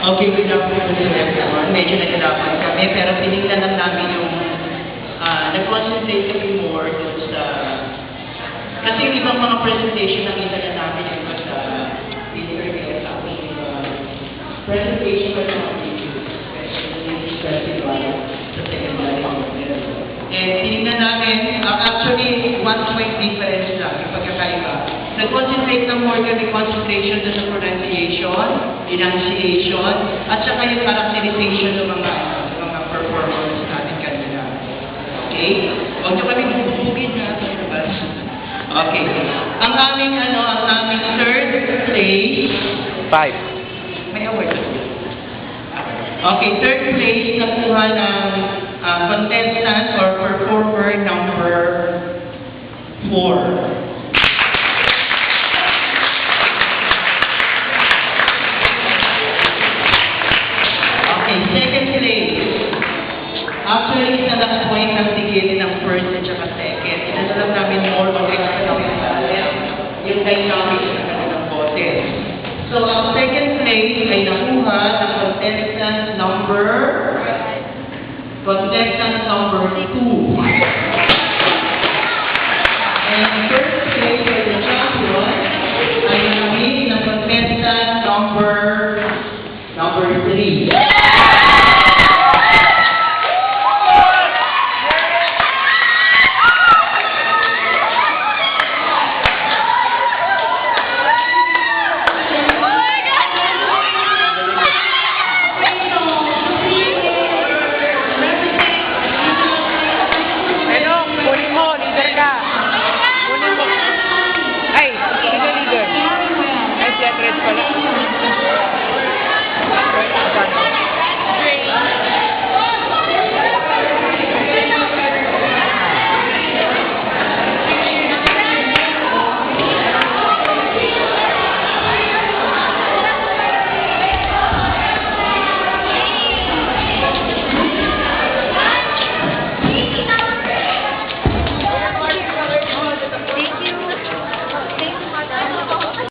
Okay, good afternoon everyone. Medyo nagkalapan kami, pero tinignan lang namin yung nag-concentrate kami more dun sa... Kasi yung ibang mga presentation nakita na namin yung sa internet, sa aking presentation pa namin, especially festival sa secondary model. And tinignan namin, actually, one point difference lang, yung pagkakaiba. Nag-concentrate na more kami concentration sa pronunciation, enunciation, at saka yung characterization ng mga performance natin kanina. Okay? Huwag nyo kami bubugin na sa labas. Okay. Ang aming third place... 5. May award. Okay, third place nakuha ng contestant or performer number 4. Second place. Actually, isa lang point ng tigil ng first at saka second. Isa lang namin more of extra talent, yung dynamics na kanilang boses. So, ang second place ay nakuha ng contestant number 2. And ang first place ay the champion ay namin ng contestant number 3.